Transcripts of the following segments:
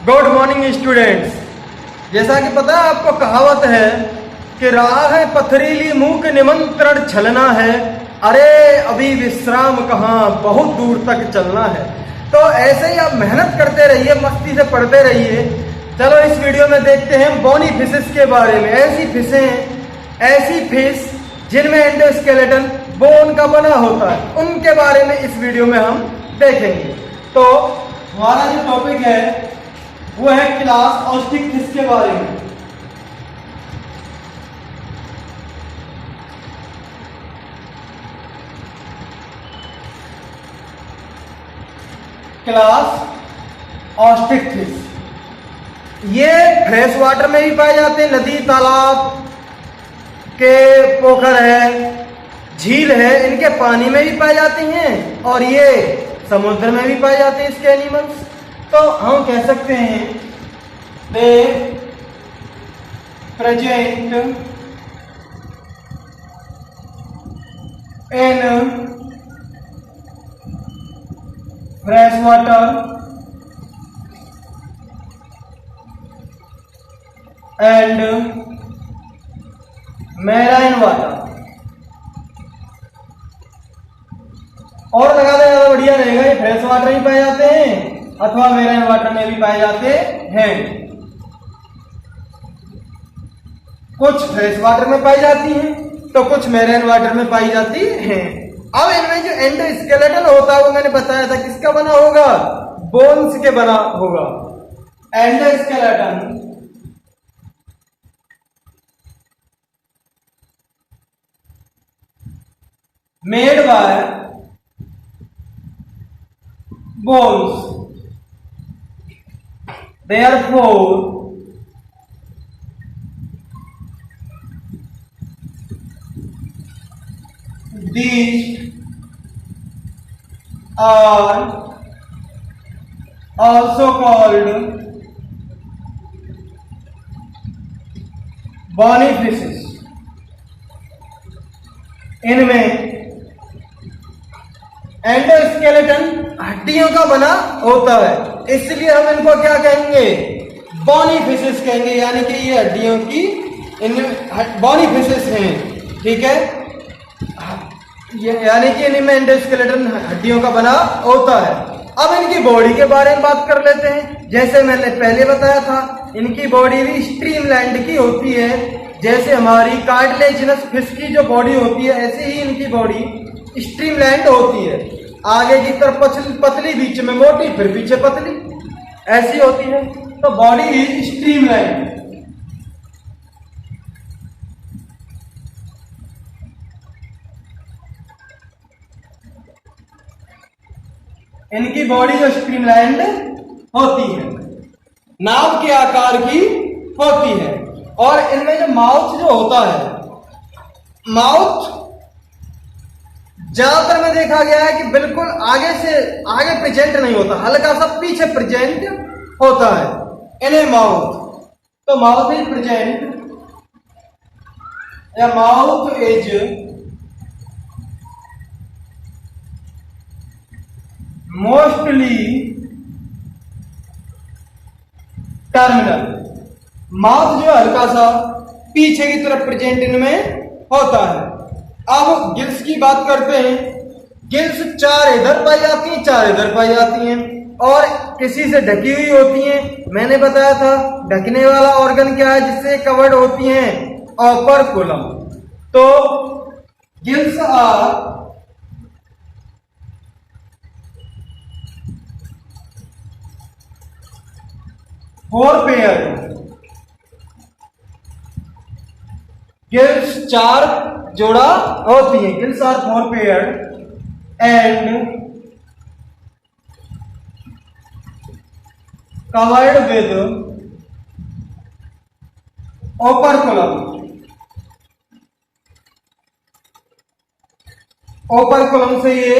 Good morning students. जैसा कि पता है आपको, कहावत है कि राह है पथरीली मुंह के निमंत्रण छलना है, अरे अभी विश्राम कहाँ बहुत दूर तक चलना है। तो ऐसे ही आप मेहनत करते रहिए, मस्ती से पढ़ते रहिए। चलो इस वीडियो में देखते हैं बोनी फिशेस के बारे में। ऐसी फिशें, ऐसी फिश जिनमें एंडोस्केलेटन बोन का बना होता है, उनके बारे में इस वीडियो में हम देखेंगे। तो हमारा जो टॉपिक है वो है क्लास ऑस्टिक फिश के बारे में। क्लास ऑस्टिक फिश ये फ्रेश वाटर में भी पाए जाते हैं, नदी तालाब के पोखर है, झील है, इनके पानी में भी पाए जाती हैं और ये समुद्र में भी पाए जाते हैं इसके एनिमल्स। तो हम कह सकते हैं दे present in fresh water and marine water. और लगा दे ज्यादा बढ़िया रहेगा, ये फ्रेश वाटर में पाए जाते हैं अथवा मैराइन वाटर में भी पाए जाते हैं। कुछ फ्रेश वाटर में पाई जाती हैं तो कुछ मैराइन वाटर में पाई जाती हैं। अब इनमें जो एंडोस्केलेटन होता है वो मैंने बताया था किसका बना होगा, बोन्स के बना होगा। Endoskeleton made by bones, therefore these are also called bony fishes। इनमें एंडोस्केलेटन हड्डियों का बना होता है, इसलिए हम इनको क्या कहेंगे, बॉनी फिशेस कहेंगे। यानी कि ये हड्डियों की बॉनी फिशेस हैं, ठीक है। यानी कि इनमें एंडोस्केलेटन हड्डियों का बना होता है। अब इनकी बॉडी के बारे में बात कर लेते हैं। जैसे मैंने पहले बताया था, इनकी बॉडी भी स्ट्रीमलाइन्ड की होती है। जैसे हमारी कार्टिलेजिनस फिश की जो बॉडी होती है, ऐसे ही इनकी बॉडी स्ट्रीमलाइन्ड होती है। आगे की तरफ पतली, बीच में मोटी, फिर पीछे पतली, ऐसी होती है। तो बॉडी इज स्ट्रीमलाइन्ड। इनकी बॉडी जो स्ट्रीमलाइन्ड होती है, नाव के आकार की होती है। और इनमें जो माउथ जो होता है, माउथ ज्यादातर में देखा गया है कि बिल्कुल आगे प्रेजेंट नहीं होता, हल्का सा पीछे प्रेजेंट होता है इन्हें माउथ। तो माउथ इज प्रेजेंट या mouth is mostly terminal. Mouth जो हल्का सा पीछे की तरफ प्रेजेंट इनमें होता है। अब गिल्स की बात करते हैं। गिल्स चार इधर पाई जाती हैं, चार इधर पाई जाती हैं और किसी से ढकी हुई होती हैं। मैंने बताया था ढकने वाला ऑर्गन क्या है जिससे कवर्ड होती हैं, ओपर्कुलम। तो gills are four pair. Gills चार जोड़ा होती है। Gills are four paired and covered with operculum. Operculum से ये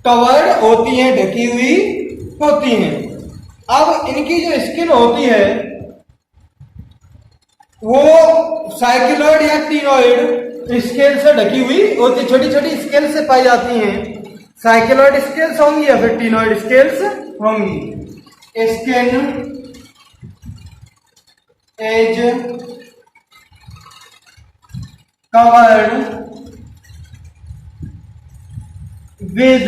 कवर्ड होती हैं, ढकी हुई होती हैं। अब इनकी जो स्किन होती है वो साइक्लोइड या टिनोइड स्केल से ढकी हुई होती, छोटी छोटी स्केल से पाई जाती हैं। साइक्लोइड स्केल्स होंगी या फिर टिनोइड स्केल्स होंगी। Skin as covered with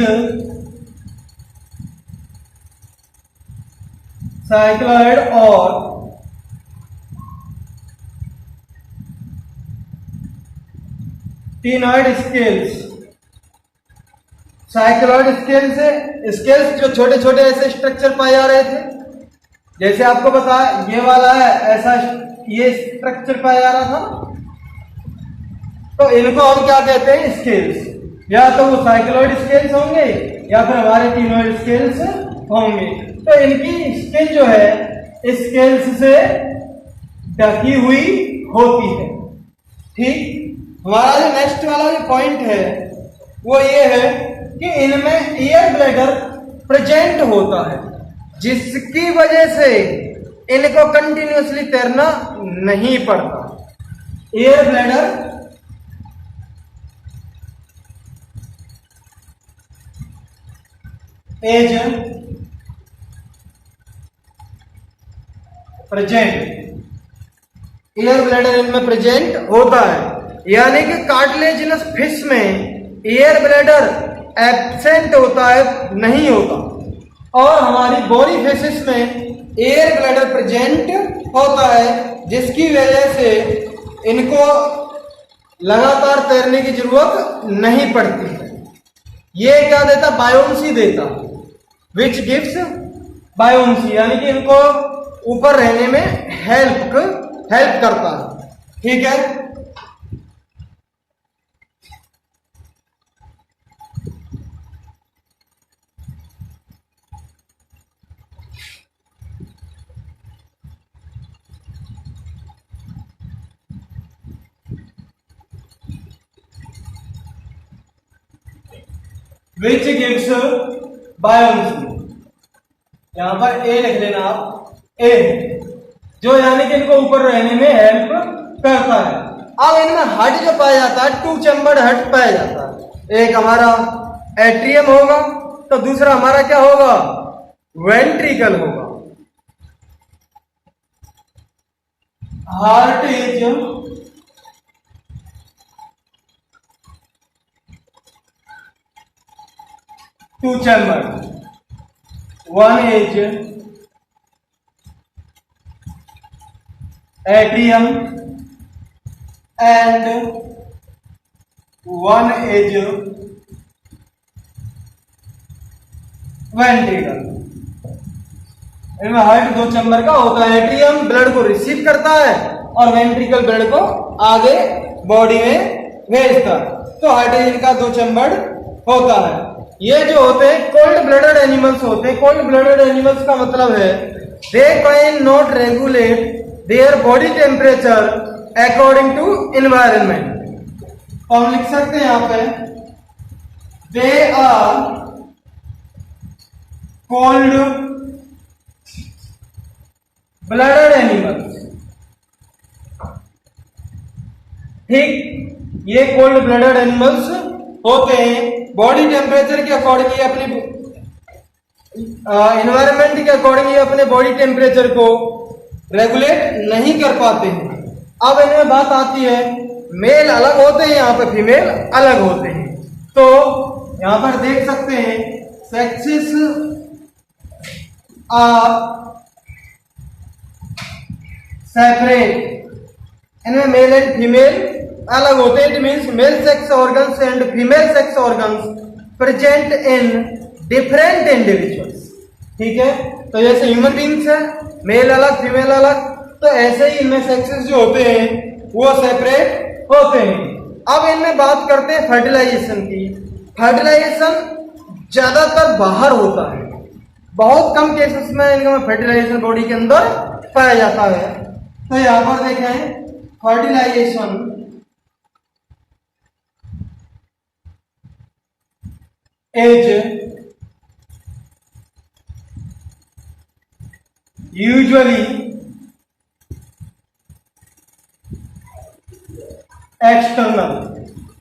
cycloid और टिनॉइड स्केल्स। साइक्लॉइड स्केल्स जो छोटे छोटे ऐसे स्ट्रक्चर पाए जा रहे थे, जैसे आपको पता है ये वाला है ऐसा, ये स्ट्रक्चर पाया जा रहा था, तो इनको हम क्या कहते हैं? स्केल्स। या तो वो साइक्लॉइड स्केल्स होंगे या फिर हमारे टिनॉइड स्केल्स होंगे। तो इनकी स्केल जो है स्केल्स से ढकी हुई होती है। ठीक, हमारा जो नेक्स्ट वाला जो पॉइंट है वो ये है कि इनमें एयर ब्लैडर प्रेजेंट होता है, जिसकी वजह से इनको कंटिन्यूअसली तैरना नहीं पड़ता। Air bladder as present, air bladder इनमें प्रेजेंट होता है, यानी कि कार्टिलेजिनस फिश में एयर ब्लैडर एब्सेंट होता है, नहीं होता। और हमारी बॉडी फिशेस में एयर ब्लैडर प्रेजेंट होता है, जिसकी वजह से इनको लगातार तैरने की जरूरत नहीं पड़ती है। ये क्या देता? बायोन्सी देता, विच गिव्स बायोन्सी, यानी कि इनको ऊपर रहने में हेल्प करता है। ठीक है, विच गिव्स बायोन्सी, यहां पर ए लिख लेना आप, ए, जो यानी कि इनको ऊपर रहने में हेल्प करता है। अब इनमें हर्ट जो पाया जाता है, टू चैम्बर्ड हर्ट पाया जाता है। एक हमारा एट्रियम होगा तो दूसरा हमारा क्या होगा? वेंट्रिकल होगा। Heart is two chambered, one is atrium and one is ventricle. इनमें हार्ट दो चैम्बर का होता है, एट्रियम ब्लड को रिसीव करता है और वेंट्रिकल ब्लड को आगे बॉडी में भेजता है। तो हार्ट इनका दो चैम्बर होता है। ये जो होते हैं कोल्ड ब्लडेड एनिमल्स होते हैं। कोल्ड ब्लडेड एनिमल्स का मतलब है they can not regulate their body temperature according to environment. तो हम लिख सकते हैं यहां पे they are cold blooded animals. ठीक, ये कोल्ड ब्लडेड एनिमल्स होते हैं। बॉडी टेम्परेचर के अकॉर्डिंग ये अपनी इन्वायरमेंट के अकॉर्डिंग ये अपने बॉडी टेम्परेचर को रेगुलेट नहीं कर पाते हैं। अब इनमें बात आती है, मेल अलग होते हैं, यहाँ पे फीमेल अलग होते हैं। तो यहां पर देख सकते हैं सेक्सेस आर सेपरेट। इनमें मेल एंड फीमेल अलग होते हैं। It means male sex organs and female sex organs present in different individuals. ठीक है, तो जैसे ह्यूमन बींग्स है, मेल अलग फीमेल अलग, तो ऐसे ही इनमें सेक्सेस जो होते हैं वो सेपरेट होते हैं। अब इनमें बात करते हैं फर्टिलाइजेशन की। फर्टिलाइजेशन ज्यादातर बाहर होता है, बहुत कम केसेस में इनका फर्टिलाइजेशन बॉडी के अंदर पाया जाता है। तो यहां पर देखें फर्टिलाइजेशन is usually एक्सटर्नल।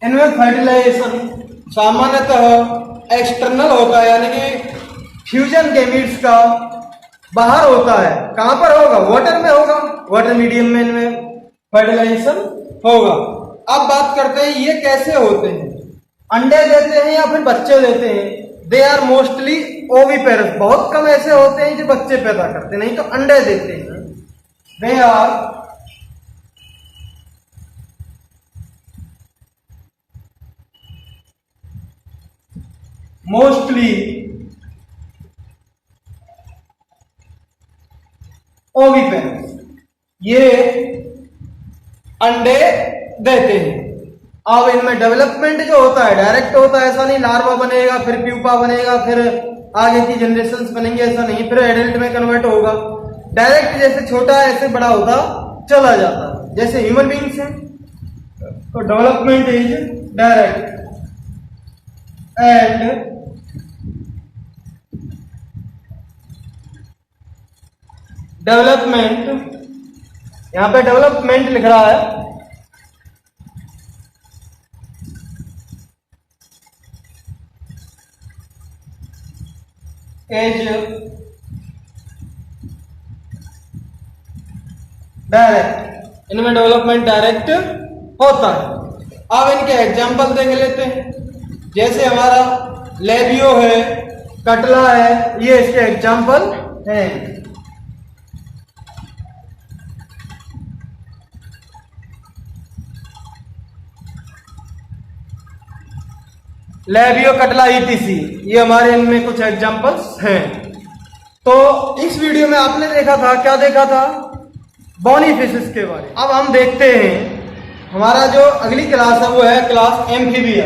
इनमें फर्टिलाइजेशन सामान्यतः एक्सटर्नल होता है, यानी कि फ्यूजन गैमीट्स का बाहर होता है। कहां पर होगा? वाटर में होगा, वाटर मीडियम में इनमें फर्टिलाइजेशन होगा। अब बात करते हैं ये कैसे होते हैं, अंडे देते हैं या फिर बच्चे देते हैं। दे आर मोस्टली ओविपेरस, बहुत कम ऐसे होते हैं जो बच्चे पैदा करते, नहीं तो अंडे देते हैं। दे आर मोस्टली ओविपेरस, ये अंडे देते हैं। अब इनमें डेवलपमेंट जो होता है डायरेक्ट होता है, ऐसा नहीं लार्वा बनेगा फिर प्यूपा बनेगा फिर आगे की जनरेशंस बनेंगे, ऐसा नहीं, फिर एडल्ट में कन्वर्ट होगा। डायरेक्ट जैसे छोटा है ऐसे बड़ा होता चला जाता है, जैसे ह्यूमन बींग्स हैं तो development is direct and development, यहां पे डेवलपमेंट लिख रहा है, एज डायरेक्ट, इनमें डेवलपमेंट डायरेक्ट होता है। अब इनके एग्जाम्पल देख लेते हैं, जैसे हमारा लेबियो है, कटला है, ये इसके एग्जाम्पल हैं। लेबियो, कटला, ईटीसी, ये हमारे इनमें कुछ एग्जाम्पल्स हैं। तो इस वीडियो में आपने देखा था, क्या देखा था? बॉनी फिशेस के बारे में। अब हम देखते हैं हमारा जो अगली क्लास है वो है क्लास एम्फीबिया।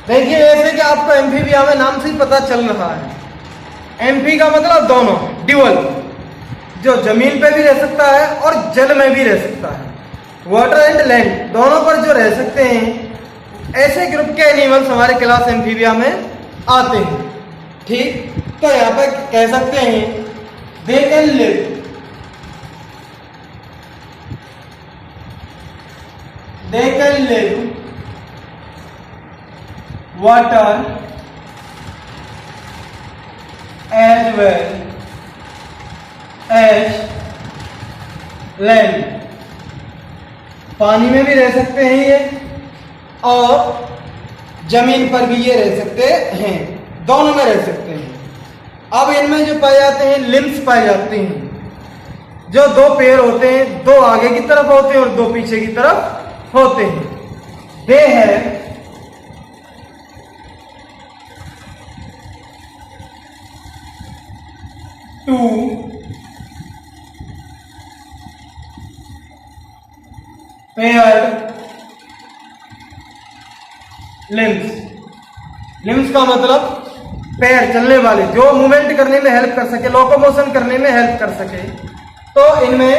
देखिए ऐसे कि आपको एम्फीबिया में नाम से ही पता चल रहा है, एम्फी का मतलब दोनों, ड्यूअल, जो जमीन पे भी रह सकता है और जल में भी रह सकता है, वाटर एंड लैंड दोनों पर जो रह सकते हैं, ऐसे ग्रुप के एनिमल्स हमारे क्लास एम्फीबिया में आते हैं। ठीक, तो यहां पर कह सकते हैं they can live, they can live water as well as land, पानी में भी रह सकते हैं ये और जमीन पर भी ये रह सकते हैं, दोनों में रह सकते हैं। अब इनमें जो पाए जाते हैं लिम्स पाए जाते हैं, जो दो पैर होते हैं, दो आगे की तरफ होते हैं और दो पीछे की तरफ होते हैं। दे है टू पेयर्ड लिम्स, लिम्स का मतलब पैर, चलने वाले, जो मूवमेंट करने में हेल्प कर सके, लोकोमोशन करने में हेल्प कर सके। तो इनमें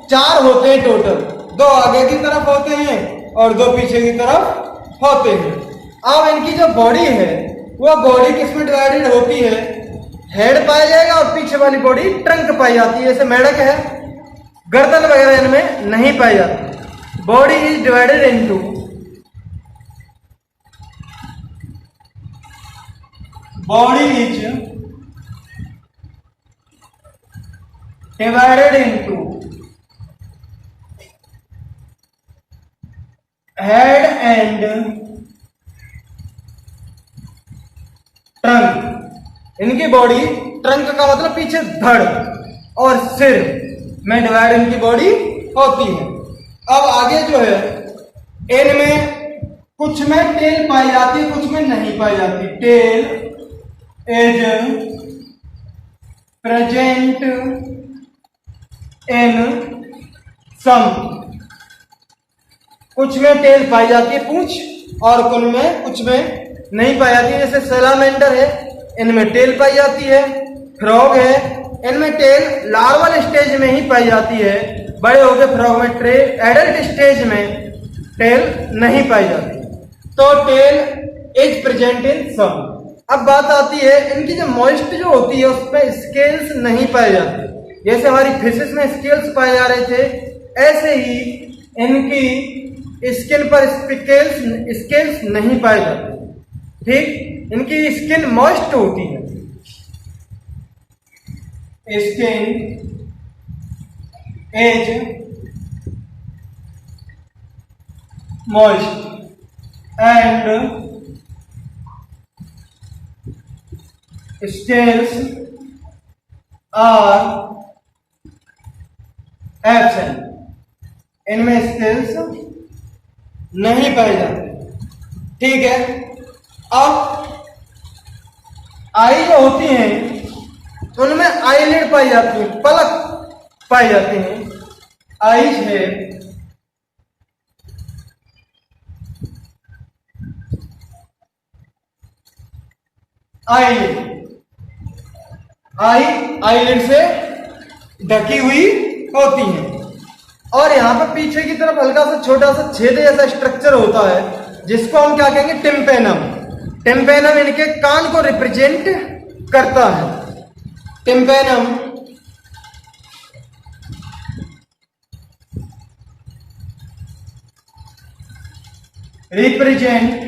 4 होते हैं टोटल, 2 आगे की तरफ होते हैं और 2 पीछे की तरफ होते हैं। अब इनकी जो बॉडी है वो बॉडी किस में डिवाइडेड होती है? हेड पाया जाएगा और पीछे वाली बॉडी ट्रंक पाई जाती है, जैसे मेढक है, गर्दन वगैरह इनमें नहीं पाई जाती। Body is divided into body is divided into head and trunk। इनकी बॉडी, ट्रंक का मतलब पीछे धड़ और सिर में डिवाइड इनकी बॉडी होती है। अब आगे जो है इनमें कुछ में टेल पाई जाती है, कुछ में नहीं पाई जाती। Tail is present in some, कुछ में टेल पाई जाती है पूंछ और कुछ में नहीं पाई जाती है। जैसे सैलामेंडर है, इनमें टेल पाई जाती है। फ्रॉग है, इनमें टेल लार्वल स्टेज में ही पाई जाती है, बड़े होकर फ्रॉग में एडल्ट स्टेज में टेल नहीं पाई जाती। तो टेल इज प्रेजेंट इन सम। अब बात आती है इनकी जो मॉइस्ट जो होती है उसमें स्केल्स नहीं पाए जाते। जैसे हमारी फिशेस में स्केल्स पाए जा रहे थे, ऐसे ही इनकी स्किन पर स्केल्स नहीं पाए जाते। ठीक, इनकी स्किन मॉइस्ट होती है। Skin as moist and scales are absent। इनमें स्केल्स नहीं पाए जाते। ठीक है, अब आई जो होती हैं उनमें आईलिड पाई जाती है, पलक पाई जाती हैं। आईज है आईलिड, आईलिड से ढकी हुई होती है। और यहां पर पीछे की तरफ हल्का सा छोटा सा छेद जैसा स्ट्रक्चर होता है जिसको हम क्या कहेंगे, टिम्पेनम। टिम्पेनम इनके कान को रिप्रेजेंट करता है। Tympanum represent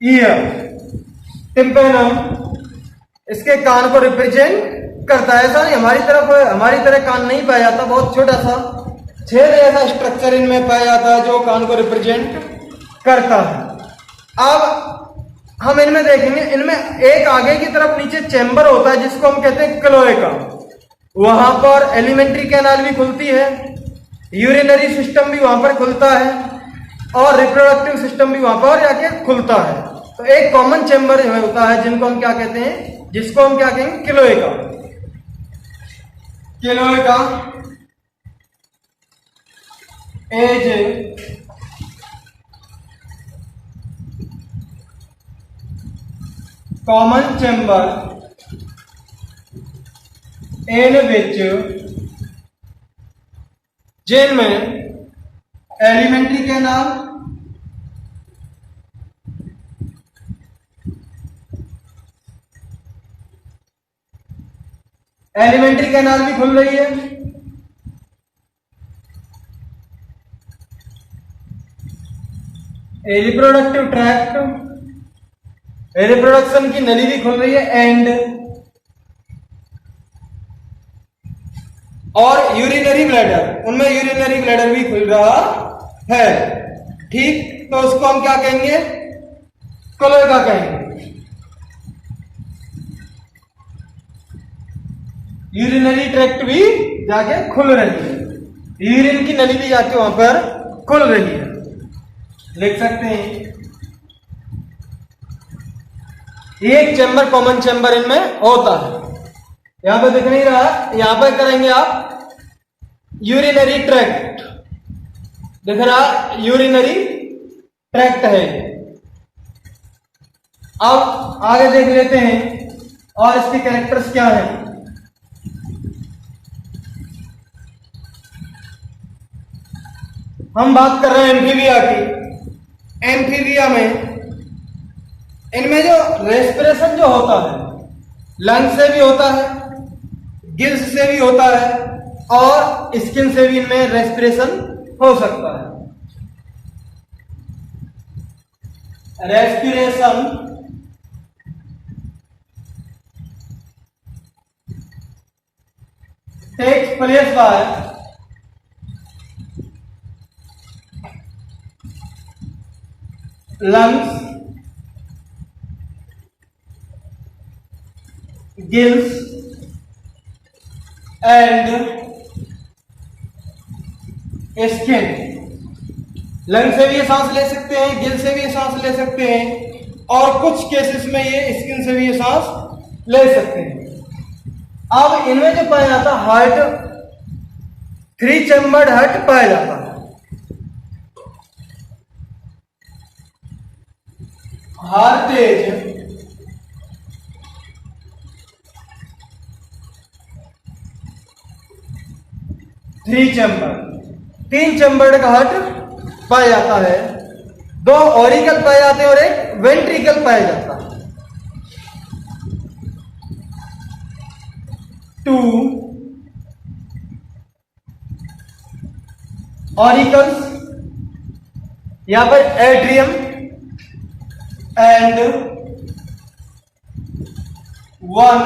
year. टिम्पेनम इसके कान को रिप्रेजेंट करता है। ऐसा नहीं हमारी तरह कान नहीं पाया जाता, बहुत छोटा सा छेद ऐसा स्ट्रक्चर इनमें पाया जाता है जो कान को रिप्रेजेंट करता है। अब हम इनमें देखेंगे, इनमें एक आगे की तरफ नीचे चैम्बर होता है जिसको हम कहते हैं क्लोएका। वहां पर एलिमेंट्री कैनाल भी खुलती है, यूरिनरी सिस्टम भी वहां पर खुलता है और रिप्रोडक्टिव सिस्टम भी वहां पर जाके खुलता है। तो एक कॉमन चैम्बर होता है जिनको हम क्या कहते हैं, जिसको हम क्या कहेंगे, cloaca. Cloaca as common chamber in which जिनमें एलिमेंट्री कैनाल भी खुल रही है, रिप्रोडक्टिव ट्रैक्ट, रिप्रोडक्शन की नली भी खुल रही है, एंड और यूरिनरी ब्लैडर, उनमें यूरिनरी ब्लैडर भी खुल रहा है। ठीक, तो उसको हम क्या कहेंगे, क्लोएका कहेंगे। यूरिनरी ट्रैक्ट भी जाके खुल रही है, यूरिन की नली भी जाके वहां पर खुल रही है। लिख सकते हैं एक चैम्बर कॉमन चैम्बर इनमें होता है। यहां पर दिख नहीं रहा, यहां पर करेंगे आप यूरिनरी ट्रैक्ट, दिख रहा यूरिनरी ट्रैक्ट है। अब आगे देख लेते हैं और इसके कैरेक्टर्स क्या हैं। हम बात कर रहे हैं एम्फीबिया की। एम्फीबिया में इनमें जो रेस्पिरेशन जो होता है, लंग्स से भी होता है, गिल्स से भी होता है और स्किन से भी इनमें रेस्पिरेशन हो सकता है। Respiration takes place by lungs, gills and skin। Lung से भी ये सांस ले सकते हैं, गिल से भी ये सांस ले सकते हैं और कुछ केसेस में ये स्किन से भी ये सांस ले सकते हैं। अब इनमें जो पाया जाता है हार्ट, 3 चैम्बर्ड हार्ट पाया जाता है। हार्ट एज 3 चैम्बर, 3 चैम्बर्ड का हार्ट पाया जाता है। 2 ऑरिकल पाए जाते हैं और एक वेंट्रिकल पाया जाता है। 2 ऑरिकल्स, यहां पर एट्रियम एंड वन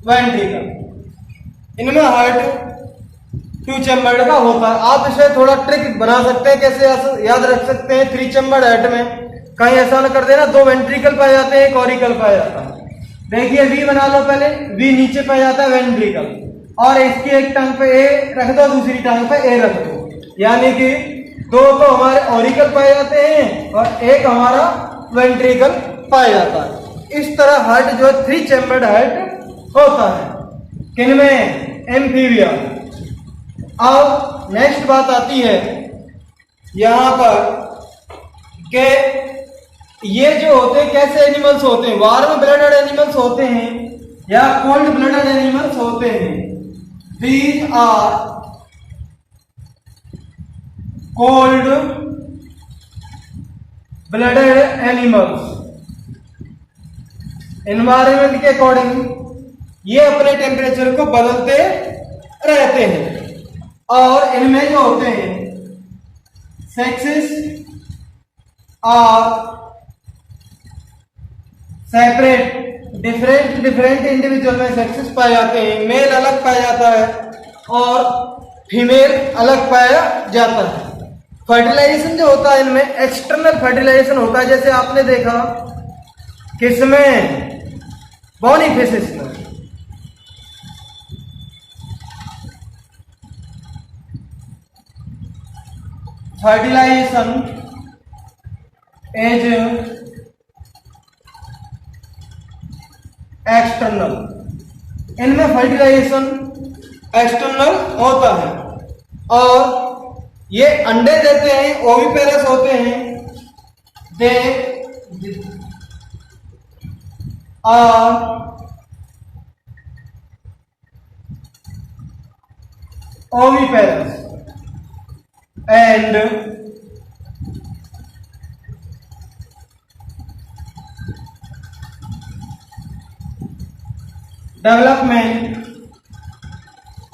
वेंट्रिकल। इनमें हार्ट 2 चैम्बर्ड का होता है। आप इसे थोड़ा ट्रिक बना सकते हैं, कैसे याद रख सकते हैं। 3 चैम्बर्ड हार्ट में कहीं ऐसा ना कर देना 2 वेंट्रिकल पाए जाते हैं, 1 ऑरिकल पाया जाता है। देखिए वी बना लो पहले, वी नीचे पाया जाता है वेंट्रिकल, और इसकी एक टांग पे ए रख दो, दूसरी टांग पे ए रख दो, यानी कि 2 तो हमारे ऑरिकल पाए जाते हैं और 1 हमारा वेंट्रिकल पाया जाता है। इस तरह हार्ट जो है 3 चैम्बर्ड हार्ट होता है। किनमें? एम्फीबिया। अब नेक्स्ट बात आती है यहां पर कि ये जो होते हैं कैसे एनिमल्स होते हैं, वार्म ब्लडेड एनिमल्स होते हैं या कोल्ड ब्लडेड एनिमल्स होते हैं। These are cold blooded animals. Environment के अकॉर्डिंग ये अपने टेम्परेचर को बदलते रहते हैं, और इनमें जो होते हैं sexes are separate. Different individual में सेक्सेस पाए जाते हैं। मेल अलग पाया जाता है और फीमेल अलग पाया जाता है। फर्टिलाइजेशन जो होता है इनमें एक्सटर्नल फर्टिलाइजेशन होता है, जैसे आपने देखा किसमें? बॉनीफिशेस में। Fertilization as external. इनमें फर्टिलाइजेशन एक्सटर्नल होता है और ये अंडे देते हैं, ओविपेरस होते हैं। They are oviparous and development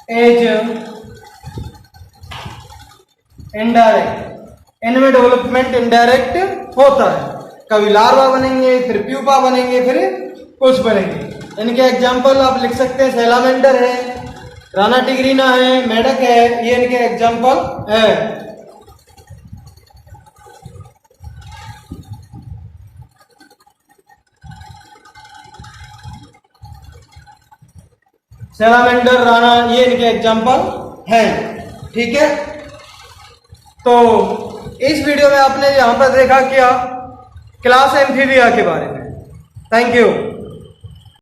is indirect। इनमें डेवलपमेंट इनडायरेक्ट होता है, कभी लार्वा बनेंगे, फिर प्यूपा बनेंगे, फिर कुछ बनेंगे। इनके एग्जाम्पल आप लिख सकते हैं, सैलामेंडर है, राना टिग्रीना है, मेढक है, ये इनके एग्जाम्पल है। सैलामेंडर, राना, ये इनके एग्जाम्पल हैं। ठीक है, तो इस वीडियो में आपने यहां पर देखा क्या? क्लास एम्फीबिया के बारे में। Thank you.